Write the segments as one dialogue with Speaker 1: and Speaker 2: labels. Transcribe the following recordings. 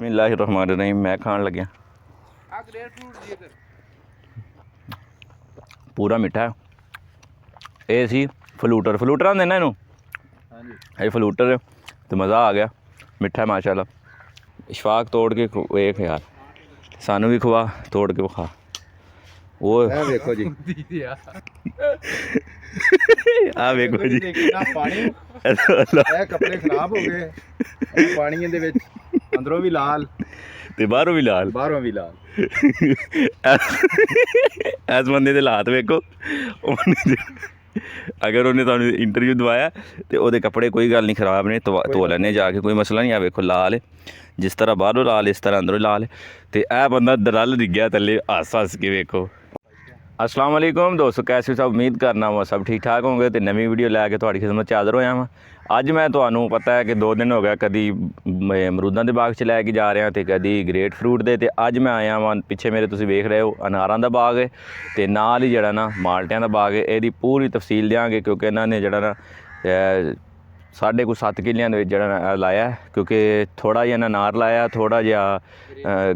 Speaker 1: बिस्मिल्लाहिर्रहमानिर्रहीम। मैं खान लग्या पूरा मिठा है। ये सी फलूटर होंदे ना इनू, ये फलूटर तो मज़ा आ गया। मिठा माशाल्लाह। इशफाक तोड़ के वेख यार, सानू भी खवा, तोड़ के विखा। वो देखो जी आ देखो जी
Speaker 2: पानी कपड़े खराब हो गए, पानी दे विच अंदरों भी लाल
Speaker 1: ते बाहरों भी लाल, इस बंदे दे हालात वेखो। अगर उन्हें तुहानू इंटरव्यू दवाया तो वो कपड़े कोई गल नहीं खराब ने, धो लैने जाके, कोई मसला नहीं। आ वेखो लाल है, जिस तरह बाहरों लाल इस तरह अंदरों लाल है। तो यह बंदा दरल डिग्या थले हस हस के वेखो। अस्सलाम वालेकुम दोस्तों, कैसे सब? उम्मीद करना वा सब ठीक ठाक होंगे। तो नवी वीडियो लैके तुहाडी खिदमत च हाज़र होया वां। अज मैं तुहानू पता है कि 2 दिन हो गया, कभी अमरूदां दे बाग च लैके जा रहा तो कभी ग्रेट फ्रूट दे। तो अज मैं आया वां, पिछे मेरे तुसीं वेख रहे हो अनारां दा बाग है, तो नाल ही जिहड़ा ना माल्टियां दा बाग है। इहदी पूरी तफसील देंगे, क्योंकि इन्हां ने जिहड़ा ना 7.5 किलियां दे विच जिहड़ा लाया, क्योंकि थोड़ा जिहा अनार लाया, थोड़ा जिहा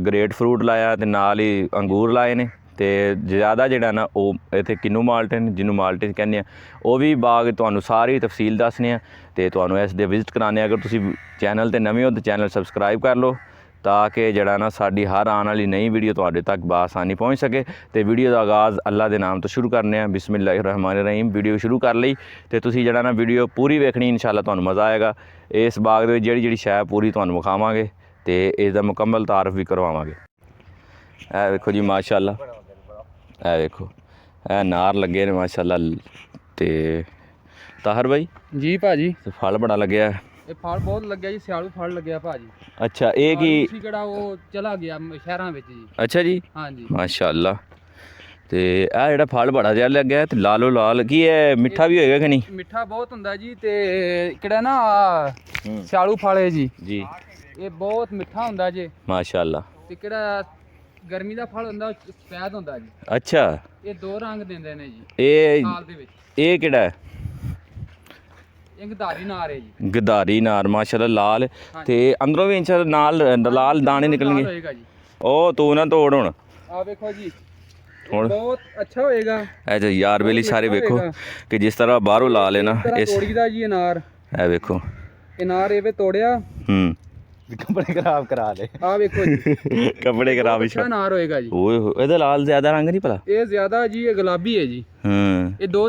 Speaker 1: ग्रेट फ्रूट लाया, तो नाल ही अंगूर लाए ने। तो ज़्यादा जिहड़ा ना वो इत्थे किन्नू माल्टे ने, जिन्होंने माल्टे कहने, वो भी बाग तुहानू सारी तफसील दसने आ ते तुहानू इस दे विजिट कराने। अगर तुसी चैनल ते नवे हो तो चैनल सबसक्राइब कर लो, ताकि जिहड़ा ना साडी हर आने वाली नई वीडियो तुहाडे तक बासानी पहुँच सके। तो वीडियो का आगाज़ अल्लाह के नाम तो शुरू करने हैं। बिस्मिल्लाहिर्रहमानिर्रहीम। वीडियो शुरू कर ली तो तुसी जिहड़ा ना वीडियो पूरी वेखनी, इंशाअल्लाह तुहानू मज़ा आएगा। इस बाग दे जिहड़ी शै पूरी तुहानू विखावांगे तो इसका मुकम्मल तारफ भी करवावांगे। ए वेखो जी माशाअल्लाह, ए देखो ए नार लगे ने माशाल्लाह। ते ताहर भाई
Speaker 3: जी भाजी,
Speaker 1: फल बड़ा लग्या है।
Speaker 3: ये फल बहुत लग्या जी, सियालू फल लग्या भाजी।
Speaker 1: अच्छा, एक ही
Speaker 3: किहड़ा वो चला गया शहरां विच जी।
Speaker 1: अच्छा जी,
Speaker 3: हाँ जी
Speaker 1: माशाल्लाह। ते आ जेहड़ा फल बड़ा जिहा लग्या है, ते लालो लाल की है, मिठा भी होएगा कि नहीं?
Speaker 3: मिठा बहुत हुंदा जी। ते किहड़ा ना सियालू फल है जी, ये बहुत मिठा हुंदा जी
Speaker 1: माशाल्लाह।
Speaker 3: ते किहड़ा गर्मी दा फल हुंदा, सफेद हुंदा जी।
Speaker 1: अच्छा,
Speaker 3: ये 2 रंग दिंदे ने जी
Speaker 1: ये
Speaker 3: साल दे विच।
Speaker 1: ये केड़ा है?
Speaker 3: ये गदारी नार है जी।
Speaker 1: गदारी नार माशाल्लाह लाल, ते अंदरों भी इंशाल्लाह नाल लाल दाने निकलणगे।
Speaker 3: होएगा जी।
Speaker 1: ओ तू ना तोड़ हुण,
Speaker 3: आ देखो जी, बहुत अच्छा होएगा।
Speaker 1: ऐसे यार बेली सारे वेखो कि जिस तरह बाहरों लाल है ना, इस
Speaker 3: तोड़ीदा जी अनार।
Speaker 1: ए वेखो
Speaker 3: अनार एवे तोड़िया,
Speaker 2: कपड़े खराब करा ले।
Speaker 3: आ देखो जी
Speaker 1: कपड़े खराब ही
Speaker 3: अच्छा अनार होएगा जी।
Speaker 1: ओए ਇਹਦਾ ਲਾਲ ਜ਼ਿਆਦਾ रंग नहीं पता।
Speaker 3: ये ज्यादा जी, ये गुलाबी है जी। ये 2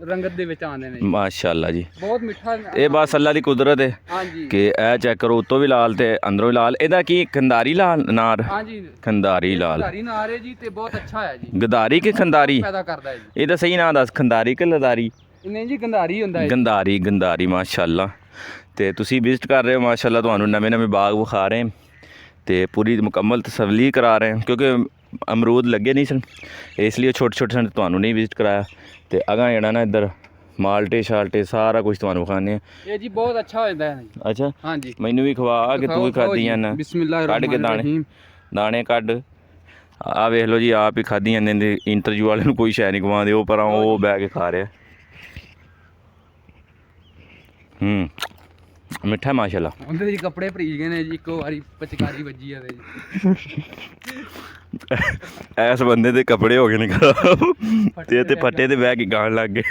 Speaker 3: रंगत ਦੇ ਵਿੱਚ ਆਉਂਦੇ ਨੇ ਜੀ।
Speaker 1: माशाल्लाह जी,
Speaker 3: ਬਹੁਤ ਮਿੱਠਾ।
Speaker 1: ਇਹ ਬਸ ਅੱਲਾ ਦੀ ਕੁਦਰਤ ਹੈ
Speaker 3: हाँ जी,
Speaker 1: ਕਿ ਇਹ ਚੈੱਕ ਕਰੋ, ਉੱਤੋਂ ਵੀ ਲਾਲ ਤੇ ਅੰਦਰੋਂ ਵੀ ਲਾਲ। ਇਹਦਾ ਕੀ ਖੰਦਾਰੀ ਲਾਲ ਨਾਰ?
Speaker 3: हाँ जी,
Speaker 1: ਖੰਦਾਰੀ ਲਾਲ,
Speaker 3: ਗਦਾਰੀ ਨਾਰ ਹੈ ਜੀ, ਤੇ ਬਹੁਤ ਅੱਛਾ ਹੈ ਜੀ।
Speaker 1: ਗਦਾਰੀ ਕਿ ਖੰਦਾਰੀ?
Speaker 3: ਪੈਦਾ ਕਰਦਾ ਹੈ ਜੀ।
Speaker 1: ਇਹ ਤਾਂ ਸਹੀ ਨਾਂ ਦੱਸ, ਖੰਦਾਰੀ ਕਿ ਲਦਾਰੀ?
Speaker 3: ਨਹੀਂ ਜੀ, ਗੰਧਾਰੀ ਹੁੰਦਾ ਹੈ।
Speaker 1: ਗੰਧਾਰੀ, ਗੰਧਾਰੀ ਮਾਸ਼ਾਅੱਲਾ। ਤੇ ਤੁਸੀਂ ਵਿਜ਼ਿਟ ਕਰ ਰਹੇ ਹੋ ਮਾਸ਼ਾਅੱਲਾ, ਤੁਹਾਨੂੰ ਨਵੇਂ ਨਵੇਂ ਬਾਗ ਵਿਖਾ ਰਹੇ ਤੇ ਪੂਰੀ ਮੁਕੰਮਲ ਤਸੱਲੀ ਕਰਾ ਰਹੇ, ਕਿਉਂਕਿ ਅਮਰੂਦ ਲੱਗੇ ਨਹੀਂ ਸਨ, ਇਸ ਲਈ ਛੋਟੇ ਛੋਟੇ ਸਨ, ਤੁਹਾਨੂੰ ਨਹੀਂ ਵਿਜ਼ਿਟ ਕਰਾਇਆ। ਤੇ ਅਗਾਂ ਜਿਹੜਾ ਨਾ ਇੱਧਰ ਮਾਲਟੇ ਸ਼ਾਲਟੇ ਸਾਰਾ ਕੁਝ ਤੁਹਾਨੂੰ ਵਿਖਾਉਂਦੇ ਆ।
Speaker 3: ਇਹ ਜੀ ਬਹੁਤ ਅੱਛਾ ਹੋ ਜਾਂਦਾ ਹੈ ਜੀ।
Speaker 1: ਅੱਛਾ,
Speaker 3: हाँ जी,
Speaker 1: ਮੈਨੂੰ ਵੀ ਖਵਾ ਕਿ ਤੂੰ ਵੀ ਖਾਧੀਆਂ ਨਾ, ਕੱਢ ਕੇ ਦਾਣੇ ਦਾਣੇ ਕੱਢ। ਆ ਵੇਖ ਲਓ ਜੀ, ਆਪ ਹੀ ਖਾਧੀਆਂ ਨੇ। ਇੰਟਰਵਿਊ ਵਾਲੇ ਨੂੰ ਕੋਈ ਸ਼ੈ ਨਹੀਂ ਖਵਾਉਂਦੇ, ਉਹ ਪਰ ਉਹ ਬਹਿ ਕੇ ਖਾ ਰਿਹਾ। ਮਿੱਠਾ ਮਾਸ਼ਾਅੱਲਾ।
Speaker 3: ਉਹਦੇ ਜੀ ਕੱਪੜੇ ਭਰੀਜ ਗਏ ਨੇ ਜੀ, ਇੱਕੋ ਵਾਰੀ ਪਚਕਾਰੀ ਵੱਜੀ ਆ ਜੀ।
Speaker 1: ਐਸ ਬੰਦੇ ਦੇ ਕੱਪੜੇ ਹੋ ਗਏ ਨੇ ਖਰਾਬ, ਤੇ ਫੱਟੇ ਤੇ ਬਹਿ ਕੇ ਗਾਣ ਲੱਗ ਗਏ।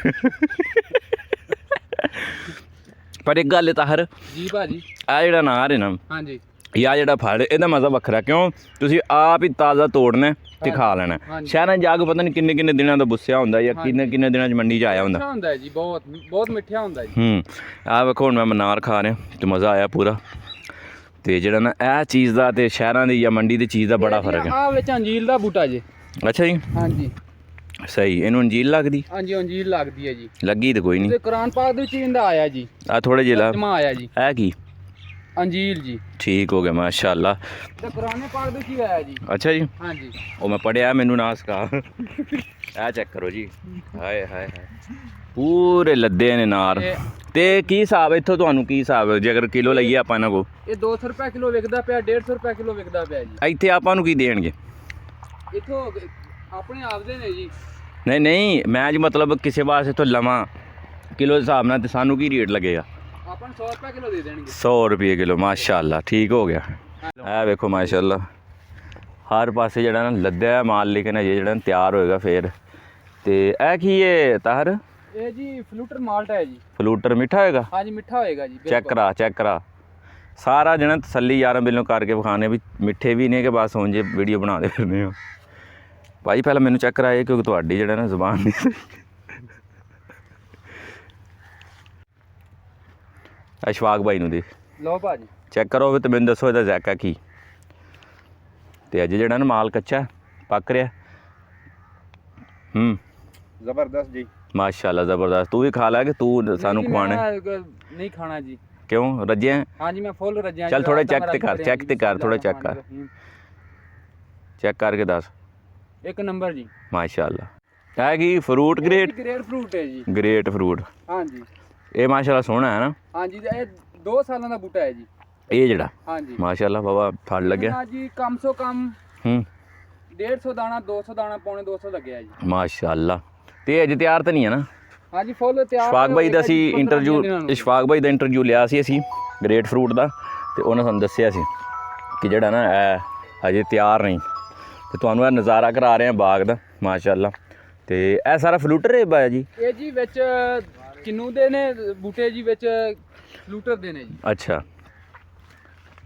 Speaker 1: ਪਰ ਇੱਕ ਗੱਲ ਹੈ ਤਾਹਰ
Speaker 3: ਜੀ ਭਾਜੀ,
Speaker 1: ਆ ਜਿਹੜਾ ਅਨਾਰ ਹੈ ਨਾ,
Speaker 3: हाँ जी,
Speaker 1: ਜਾਂ ਜਿਹੜਾ ਫਲ, ਇਹਦਾ ਮਜ਼ਾ ਵੱਖਰਾ। ਕਿਉਂ? ਤੁਸੀਂ ਆਪ ਹੀ ਤਾਜ਼ਾ ਤੋੜਨਾ ਤੇ ਖਾ ਲੈਣਾ। ਸ਼ਹਿਰਾਂ 'ਚ ਜਾ ਕੇ ਪਤਾ ਨਹੀਂ ਕਿੰਨੇ ਕਿੰਨੇ ਦਿਨਾਂ ਦਾ ਬੁੱਸਿਆ ਹੁੰਦਾ, ਜਾਂ ਕਿੰਨੇ ਕਿੰਨੇ ਦਿਨਾਂ 'ਚ ਮੰਡੀ 'ਚ ਆਇਆ ਹੁੰਦਾ।
Speaker 3: ਅੱਛਾ ਹੁੰਦਾ ਹੈ ਜੀ, ਬਹੁਤ ਬਹੁਤ ਮਿੱਠਾ ਹੁੰਦਾ ਜੀ।
Speaker 1: ਆਹ ਵੇਖੋ, ਹੁਣ ਮੈਂ ਅਨਾਰ ਖਾ ਰਿਹਾ ਤੇ ਮਜ਼ਾ ਆਇਆ ਪੂਰਾ। ਤੇ ਜਿਹੜਾ ਨਾ ਇਹ ਚੀਜ਼ ਦਾ ਤੇ ਸ਼ਹਿਰਾਂ ਦੀ ਜਾਂ ਮੰਡੀ ਦੀ ਚੀਜ਼ ਦਾ ਬੜਾ ਫਰਕ ਹੈ।
Speaker 3: ਆ ਵਿੱਚ ਅੰਜੀਰ ਦਾ ਬੂਟਾ ਜੀ।
Speaker 1: ਅੱਛਾ ਜੀ,
Speaker 3: हाँ जी,
Speaker 1: ਸਹੀ। ਇਹਨੂੰ ਅੰਜੀਰ ਲੱਗਦੀ?
Speaker 3: हाँ जी, अंजीर लगती है जी।
Speaker 1: ਲੱਗੀ ਤੇ ਕੋਈ ਨਹੀਂ।
Speaker 3: ਤੇ ਕੁਰਾਨ ਪਾਕ ਦੇ ਵਿੱਚ ਇਹਦਾ ਆਇਆ ਜੀ,
Speaker 1: ਆ ਥੋੜੇ ਜਿਹਾ
Speaker 3: ਜਮਾ ਆਇਆ ਜੀ
Speaker 1: ਇਹ ਕੀ?
Speaker 3: अंजीर जी।
Speaker 1: ਠੀਕ ਹੋ ਗਿਆ ਮਾਸ਼ਾਅੱਲਾ।
Speaker 3: ਤੇ ਕੁਰਾਨ ਪਾਕ ਦੇ ਵਿੱਚ ਹੀ ਆਇਆ ਜੀ।
Speaker 1: ਅੱਛਾ ਜੀ,
Speaker 3: हाँ जी,
Speaker 1: ਉਹ ਮੈਂ ਪੜਿਆ, ਮੈਨੂੰ ਨਾ ਸਿਖਾ। ਇਹ ਚੈੱਕ ਕਰੋ ਜੀ, ਹਾਏ ਹਾਏ ਹਾਏ, ਪੂਰੇ ਲੱਦੇ ਨੇ ਨਾਰ। ਤੇ ਕੀ ਹਿਸਾਬ ਇੱਥੋਂ ਤੁਹਾਨੂੰ ਕੀ ਹਿਸਾਬ, ਜੇ ਅਗਰ ਕਿਲੋ ਲਈਏ ਆਪਾਂ ਇਹਨਾਂ ਕੋ?
Speaker 3: ਇਹ 200 ਰੁਪਏ ਕਿਲੋ ਵਿਕਦਾ ਪਿਆ, 150 ਰੁਪਏ ਕਿਲੋ ਵਿਕਦਾ ਪਿਆ ਜੀ।
Speaker 1: ਇੱਥੇ ਆਪਾਂ ਨੂੰ ਕੀ ਦੇਣਗੇ?
Speaker 3: ਇੱਥੋਂ ਆਪਣੇ ਆਪਦੇ ਨੇ ਜੀ।
Speaker 1: ਨਹੀਂ ਨਹੀਂ, ਮੈਂ ਜੀ ਮਤਲਬ ਕਿਸੇ ਵਾਸਤੇ ਇੱਥੋਂ ਲਵਾਂ ਕਿਲੋ ਦੇ ਹਿਸਾਬ ਨਾਲ, ਤੇ ਸਾਨੂੰ ਕੀ ਰੇਟ ਲੱਗੇਗਾ?
Speaker 3: ਆਪਾਂ ਨੂੰ 100 ਰੁਪਏ ਕਿਲੋ ਦੇ ਦੇਣਗੇ।
Speaker 1: 100 ਰੁਪਏ ਕਿਲੋ, ਮਾਸ਼ਾਅੱਲਾ। ਠੀਕ ਹੋ ਗਿਆ। ਇਹ ਵੇਖੋ ਮਾਸ਼ਾਅੱਲਾ ਹਰ ਪਾਸੇ ਜਿਹੜਾ ਨਾ ਲੱਦਿਆ ਮਾਲ, ਲੇਕਿਨ ਅਜੇ ਜਿਹੜਾ ਤਿਆਰ ਹੋਏਗਾ ਫੇਰ। ਤੇ ਇਹ ਕੀ ਹੈ ਤਾਹਰ?
Speaker 3: ਇਹ ਜੀ ਫਲੂਟਰ ਮਾਲਟ ਹੈ ਜੀ।
Speaker 1: ਫਲੂਟਰ ਮਿੱਠਾ ਹੋਏਗਾ?
Speaker 3: ਹਾਂਜੀ ਮਿੱਠਾ ਹੋਏਗਾ ਜੀ।
Speaker 1: ਚੈੱਕ ਕਰਾ ਸਾਰਾ ਜਣਾ ਤਸੱਲੀ ਯਾਰਾਂ ਬਿੱਲੋਂ ਕਰਕੇ ਵਿਖਾਣੇ ਵੀ ਮਿੱਠੇ ਵੀ ਨੇ ਕਿ ਬਸ ਹੁਣ ਜੇ ਵੀਡੀਓ ਬਣਾਉਂਦੇ ਫਿਰਦੇ ਹੋ। ਭਾਈ ਪਹਿਲਾਂ ਮੈਨੂੰ ਚੈੱਕ ਕਰਾਏ ਕਿਉਂਕਿ ਤੁਹਾਡੀ ਜਿਹੜਾ ਨਾ ਜ਼ੁਬਾਨ ਨਹੀਂ ਸਹੀ। ਅਸ਼ਫਾਕ ਭਾਈ ਨੂੰ ਦੇ
Speaker 3: ਲਓ ਭਾਜੀ
Speaker 1: ਚੈੱਕ ਕਰੋ ਤੇ ਮੈਨੂੰ ਦੱਸੋ ਇਹਦਾ ਜ਼ਾਇਕਾ ਕੀ। ਤੇ ਅਜੇ ਜਿਹੜਾ ਨਾ ਮਾਲ ਕੱਚਾ ਪੱਕ ਰਿਹਾ।
Speaker 2: ਜ਼ਬਰਦਸਤ ਜੀ
Speaker 1: ਮਾਸ਼ਾਅੱਲਾ ਜ਼ਬਰਦਸਤ। ਤੂੰ ਵੀ ਖਾ ਲੈ ਕਿ ਤੂੰ ਸਾਨੂੰ ਖਵਾਣਾ?
Speaker 3: ਨਹੀਂ ਖਾਣਾ ਜੀ।
Speaker 1: ਕਿਉਂ ਰੱਜਿਆ?
Speaker 3: ਹਾਂਜੀ ਮੈਂ ਫੁੱਲ ਰੱਜਿਆ।
Speaker 1: ਚੱਲ ਥੋੜਾ ਚੈੱਕ ਤੇ ਕਰ ਥੋੜਾ ਚੈੱਕ ਕਰਕੇ ਦੱਸ।
Speaker 3: ਇੱਕ ਨੰਬਰ ਜੀ
Speaker 1: ਮਾਸ਼ਾਅੱਲਾ। ਇਹ ਕੀ ਫਰੂਟ? ਗ੍ਰੇਟ
Speaker 3: ਫਰੂਟ ਹੈ ਜੀ।
Speaker 1: Great fruit.
Speaker 3: ਹਾਂਜੀ
Speaker 1: ਇਹ ਮਾਸ਼ਾਅੱਲਾ ਸੋਹਣਾ ਹੈ ਨਾ?
Speaker 3: ਹਾਂਜੀ ਇਹ 2 ਸਾਲਾਂ ਦਾ ਬੂਟਾ ਹੈ ਜੀ
Speaker 1: ਇਹ ਜਿਹੜਾ।
Speaker 3: ਹਾਂਜੀ
Speaker 1: ਮਾਸ਼ਾਅੱਲਾ ਬਾਬਾ ਫਲ ਲੱਗਿਆ।
Speaker 3: ਹਾਂਜੀ ਕਮ ਸੋ ਕਮ 150 ਦਾਣਾ 200 ਦਾਣਾ ਪੌਣੇ 200 ਲੱਗਿਆ ਜੀ।
Speaker 1: ਮਾਸ਼ਾਅੱਲਾ। ਤੇ ਅਜੇ ਤਿਆਰ ਤਾਂ ਨਹੀਂ ਹੈ ਨਾ?
Speaker 3: ਹਾਂਜੀ ਫੁੱਲ ਤਿਆਰ।
Speaker 1: ਇਸ਼ਫਾਕ ਭਾਈ ਦਾ ਅਸੀਂ ਇਸ਼ਫਾਕ ਭਾਈ ਦਾ ਇੰਟਰਵਿਊ ਲਿਆ ਸੀ ਅਸੀਂ ਗ੍ਰੇਟ ਫਰੂਟ ਦਾ, ਤੇ ਉਹਨਾਂ ਸਾਨੂੰ ਦੱਸਿਆ ਸੀ ਕਿ ਜਿਹੜਾ ਨਾ ਇਹ ਅਜੇ ਤਿਆਰ ਨਹੀਂ। ਤੇ ਤੁਹਾਨੂੰ ਇਹ ਨਜ਼ਾਰਾ ਕਰਾ ਰਹੇ ਹਾਂ ਬਾਗ ਦਾ ਮਾਸ਼ਾਅੱਲਾ। ਤੇ ਇਹ ਸਾਰਾ ਫਲੂਟਰ ਹੈ ਬਾਇਆ ਜੀ?
Speaker 3: ਇਹ ਜੀ ਵਿੱਚ ਕਿੰਨੂ ਦੇ ਨੇ ਬੂਟੇ ਜੀ, ਵਿੱਚ ਫਲੂਟਰ ਦੇ ਨੇ ਜੀ।
Speaker 1: ਅੱਛਾ।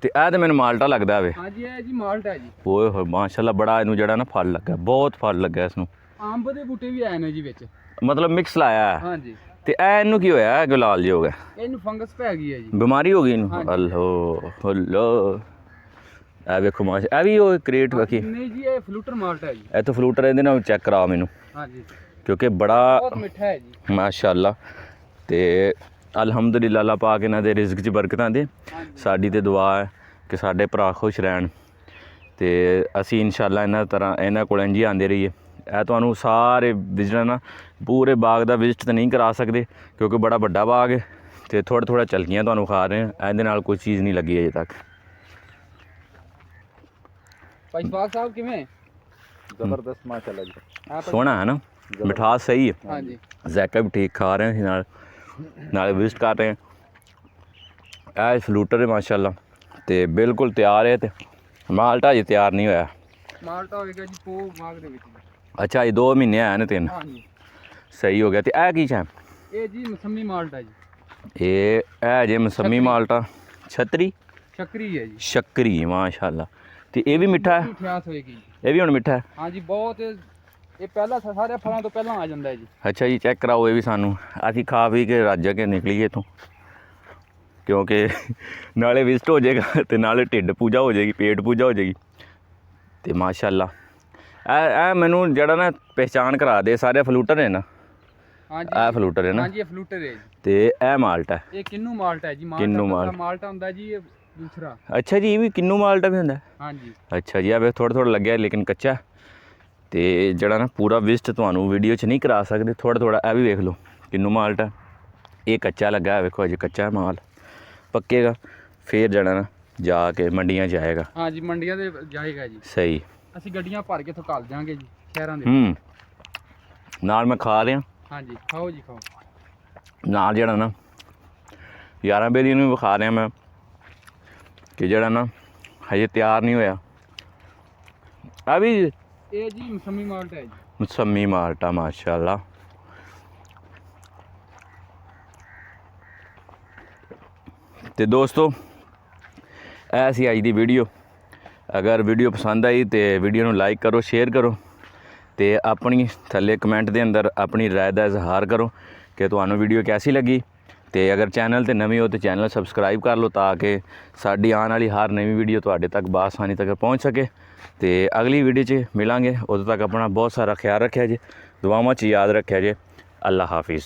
Speaker 1: ਤੇ ਇਹ ਤਾਂ ਮੈਨੂੰ ਮਾਲਟਾ ਲੱਗਦਾ ਵੇ।
Speaker 3: ਹਾਂਜੀ ਇਹ ਜੀ ਮਾਲਟ ਹੈ ਜੀ।
Speaker 1: ਓਏ ਹੋਏ ਮਾਸ਼ਾਅੱਲਾ ਬੜਾ ਇਹਨੂੰ ਜਿਹੜਾ ਨਾ ਫਲ ਲੱਗਾ, ਬਹੁਤ ਫਲ ਲੱਗਾ ਇਸ ਨੂੰ।
Speaker 3: ਅੰਬ ਦੇ ਬੂਟੇ ਵੀ ਆਏ ਨੇ ਜੀ ਵਿੱਚ,
Speaker 1: ਮਤਲਬ ਮਿਕਸ ਲਾਇਆ ਹੈ।
Speaker 3: ਹਾਂਜੀ।
Speaker 1: ਤੇ ਇਹ ਇਹਨੂੰ ਕੀ ਹੋਇਆ? ਇਹ ਗੁਲਾਲ ਜੀ ਹੋ ਗਿਆ?
Speaker 3: ਇਹਨੂੰ ਫੰਗਸ ਪੈ ਗਈ ਹੈ ਜੀ।
Speaker 1: ਬਿਮਾਰੀ ਹੋ ਗਈ ਇਹਨੂੰ? ਅੱਲੋ ਅੱਲੋ। ਇਹ ਵੇਖੋ ਮਾਸ਼ਾ, ਇਹ ਵੀ ਉਹ ਕ੍ਰੇਟ ਵੇਖੀ?
Speaker 3: ਨਹੀਂ ਜੀ ਇਹ ਫਲੂਟਰ ਮਾਲਟ ਹੈ ਜੀ।
Speaker 1: ਇਹ ਤਾਂ ਫਲੂਟਰ ਇਹਦੇ ਨਾਲ ਚੈੱਕ ਕਰਾਓ ਮੈਨੂੰ।
Speaker 3: ਹਾਂਜੀ
Speaker 1: ਕਿਉਂਕਿ ਬੜਾ
Speaker 3: ਬਹੁਤ ਮਿੱਠਾ ਹੈ ਜੀ
Speaker 1: ਮਾਸ਼ਾਅੱਲਾ। ਤੇ ਅਲਹਮਦੁਲਿਲਾ ਅੱਲਾਹ ਪਾਕ ਇਹਨਾਂ ਦੇ ਰਿਜ਼ਕ 'ਚ ਬਰਕਤਾਂ ਦੇ। ਸਾਡੀ ਤੇ ਦੁਆ ਹੈ ਕਿ ਸਾਡੇ ਭਰਾ ਖੁਸ਼ ਰਹਿਣ ਤੇ ਅਸੀਂ ਇਨਸ਼ਾਅੱਲਾ ਇਹਨਾਂ ਕੋਲ ਇੰਝ ਹੀ ਆਉਂਦੇ ਰਹੀਏ। ਇਹ ਤੁਹਾਨੂੰ ਸਾਰੇ ਵਿਜ਼ਿਟ ਨਾ ਪੂਰੇ ਬਾਗ ਦਾ ਵਿਜ਼ਿਟ ਤਾਂ ਨਹੀਂ ਕਰਾ ਸਕਦੇ ਕਿਉਂਕਿ ਬੜਾ ਵੱਡਾ ਬਾਗ ਹੈ, ਤੇ ਥੋੜ੍ਹਾ ਝਲਕੀਆਂ ਤੁਹਾਨੂੰ ਖਾ ਰਹੇ ਹਾਂ। ਇਹਦੇ ਨਾਲ ਕੋਈ ਚੀਜ਼ ਨਹੀਂ ਲੱਗੀ ਅਜੇ ਤੱਕ।
Speaker 3: ਭਾਈ ਇਸ਼ਫਾਕ ਸਾਹਿਬ ਕਿਵੇਂ?
Speaker 2: ਜ਼ਬਰਦਸਤ ਮਾਸ਼ਾਅੱਲਾ ਜੀ।
Speaker 1: ਸੋਹਣਾ ਹੈ ਨਾ? ਮਿਠਾਸ ਸਹੀ ਹੈ।
Speaker 3: ਹਾਂਜੀ
Speaker 1: ਜ਼ਾਇਕਾ ਵੀ ਠੀਕ ਖਾ ਰਹੇ ਹਾਂ ਨਾਲ ਵਿਜ਼ਿਟ ਕਰ ਰਹੇ ਹਾਂ। ਇਹ ਫਲੂਟਰ ਹੈ ਮਾਸ਼ਾਅੱਲਾ ਤੇ ਬਿਲਕੁਲ ਤਿਆਰ ਹੈ। ਤੇ ਮਾਲਟਾ ਅਜੇ ਤਿਆਰ ਨਹੀਂ ਹੋਇਆ।
Speaker 3: ਮਾਲਟਾ ਹੋਏਗਾ ਜੀ ਪੋ ਬਾਗ ਦੇ ਵਿੱਚ।
Speaker 1: ਅੱਛਾ ਇਹ 2 ਮਹੀਨੇ ਆਏ ਨੇ 3।
Speaker 3: ਹਾਂਜੀ
Speaker 1: ਸਹੀ ਹੋ ਗਿਆ। ਤੇ ਇਹ ਕੀ ਹੈ?
Speaker 3: ਇਹ ਜੀ ਮਸੰਮੀ ਮਾਲਟਾ ਜੀ।
Speaker 1: ਇਹ ਜੇ ਮਸੰਮੀ ਮਾਲਟਾ ਛਤਰੀ
Speaker 3: ਸ਼ੱਕਰੀ ਹੈ ਜੀ।
Speaker 1: ਸ਼ੱਕਰੀ ਮਾਸ਼ਾਅੱਲਾ। ਤੇ ਇਹ ਵੀ ਮਿੱਠਾ ਹੈ?
Speaker 3: ਮਿਠਾਸ ਹੋਏਗੀ।
Speaker 1: ਇਹ ਵੀ ਹੁਣ ਮਿੱਠਾ ਹੈ?
Speaker 3: ਹਾਂਜੀ ਬਹੁਤ। ਇਹ ਪਹਿਲਾਂ ਸਾਰੇ ਫਲਾਂ ਤੋਂ ਪਹਿਲਾਂ ਆ ਜਾਂਦਾ ਹੈ ਜੀ।
Speaker 1: ਅੱਛਾ ਜੀ ਚੈੱਕ ਕਰਾਓ ਇਹ ਵੀ ਸਾਨੂੰ। ਅਸੀਂ ਖਾ ਪੀ ਕੇ ਰੱਜ ਕੇ ਨਿਕਲੀਏ ਇੱਥੋਂ ਕਿਉਂਕਿ ਨਾਲੇ ਵਿਜ਼ਿਟ ਹੋ ਜਾਏਗਾ ਤੇ ਨਾਲੇ ਢਿੱਡ ਪੂਜਾ ਹੋ ਜਾਏਗੀ, ਪੇਟ ਪੂਜਾ ਹੋ ਜਾਏਗੀ। ਤੇ ਮਾਸ਼ਾਅੱਲਾ ਇਹ ਮੈਨੂੰ ਜਿਹੜਾ ਨਾ ਪਹਿਚਾਣ ਕਰਾ ਦੇ। ਸਾਰੇ ਫਲੂਟਰ ਨੇ ਨਾ?
Speaker 3: ਹਾਂਜੀ
Speaker 1: ਇਹ ਫਲੂਟਰ ਹੈ ਨਾ?
Speaker 3: ਹਾਂਜੀ ਇਹ ਫਲੂਟਰ ਹੈ ਜੀ।
Speaker 1: ਤੇ ਇਹ ਮਾਲਟਾ?
Speaker 3: ਇਹ ਕਿੰਨੂ ਮਾਲਟਾ ਹੈ ਜੀ।
Speaker 1: ਕਿੰਨੂ
Speaker 3: ਮਾਲਟਾ ਹੁੰਦਾ ਜੀ ਇਹ ਦੂਸਰਾ।
Speaker 1: ਅੱਛਾ ਜੀ ਇਹ ਵੀ ਕਿੰਨੂ ਮਾਲਟਾ ਵੀ ਹੁੰਦਾ?
Speaker 3: ਹਾਂਜੀ
Speaker 1: ਅੱਛਾ ਜੀ। ਇਹ ਥੋੜ੍ਹਾ ਲੱਗਿਆ ਲੇਕਿਨ ਕੱਚਾ। ਤੇ ਜਿਹੜਾ ਨਾ ਪੂਰਾ ਵਿਜ਼ਿਟ ਤੁਹਾਨੂੰ ਵੀਡੀਓ 'ਚ ਨਹੀਂ ਕਰਾ ਸਕਦੇ, ਥੋੜ੍ਹਾ ਇਹ ਵੀ ਵੇਖ ਲਓ ਕਿੰਨੂ ਮਾਲਟਾ। ਇਹ ਕੱਚਾ ਲੱਗਾ ਵੇਖੋ, ਅਜੇ ਕੱਚਾ ਮਾਲ ਪੱਕੇਗਾ ਫਿਰ ਜਿਹੜਾ ਨਾ ਜਾ ਕੇ ਮੰਡੀਆਂ 'ਚ ਆਏਗਾ।
Speaker 3: ਹਾਂਜੀ ਮੰਡੀਆਂ ਦੇ ਜਾਏਗਾ ਜੀ।
Speaker 1: ਸਹੀ।
Speaker 3: ਅਸੀਂ ਗੱਡੀਆਂ ਭਰ ਕੇ ਇੱਥੋਂ ਘੱਲ ਜਾਾਂਗੇ ਜੀ ਸ਼ਹਿਰਾਂ ਦੇ।
Speaker 1: ਨਾਲ ਮੈਂ ਖਾ ਰਿਹਾ।
Speaker 3: ਹਾਂਜੀ ਖਾਓ ਜੀ ਖਾਓ।
Speaker 1: ਨਾਲ ਜਿਹੜਾ ਨਾ ਯਾਰਾਂ ਬੇਲੀ ਨੂੰ ਵਿਖਾ ਰਿਹਾ ਮੈਂ ਕਿ ਜਿਹੜਾ ਨਾ ਹਜੇ ਤਿਆਰ ਨਹੀਂ ਹੋਇਆ। ਆ ਵੀ
Speaker 3: ਇਹ ਜੀ ਮਸੰਮੀ ਮਾਲਟਾ ਹੈ ਜੀ।
Speaker 1: ਮਸੰਮੀ ਮਾਲਟਾ ਮਾਸ਼ਾਅੱਲਾ। ਤੇ ਦੋਸਤੋ ਇਹ ਸੀ ਅੱਜ ਦੀ ਵੀਡੀਓ। ਅਗਰ ਵੀਡੀਓ ਪਸੰਦ ਆਈ ਤੇ ਵੀਡੀਓ ਨੂੰ ਲਾਈਕ ਕਰੋ, ਸ਼ੇਅਰ ਕਰੋ ਤੇ ਆਪਣੀ ਥੱਲੇ ਕਮੈਂਟ ਦੇ ਅੰਦਰ ਆਪਣੀ ਰਾਏ ਦਾ ਇਜ਼ਹਾਰ ਕਰੋ ਕਿ ਤੁਹਾਨੂੰ ਵੀਡੀਓ ਕੈਸੀ ਲੱਗੀ। ਤੇ ਅਗਰ ਚੈਨਲ ਤੇ ਨਵੇਂ ਹੋ ਤੇ ਚੈਨਲ ਸਬਸਕ੍ਰਾਈਬ ਕਰ ਲਓ ਤਾਂ ਕਿ ਸਾਡੀ ਆਉਣ ਵਾਲੀ ਹਰ ਨਵੀਂ ਵੀਡੀਓ ਤੁਹਾਡੇ ਤੱਕ ਬਾਸਾਨੀ ਤੱਕ ਪਹੁੰਚ ਸਕੇ। ਤੇ ਅਗਲੀ ਵੀਡੀਓ 'ਚ ਮਿਲਾਂਗੇ। ਉਦੋਂ ਤੱਕ ਆਪਣਾ ਬਹੁਤ ਸਾਰਾ ਖਿਆਲ ਰੱਖਿਆ ਜੇ, ਦੁਆਵਾਂ 'ਚ ਯਾਦ ਰੱਖਿਆ ਜੇ। ਅੱਲਾ ਹਾਫਿਜ਼।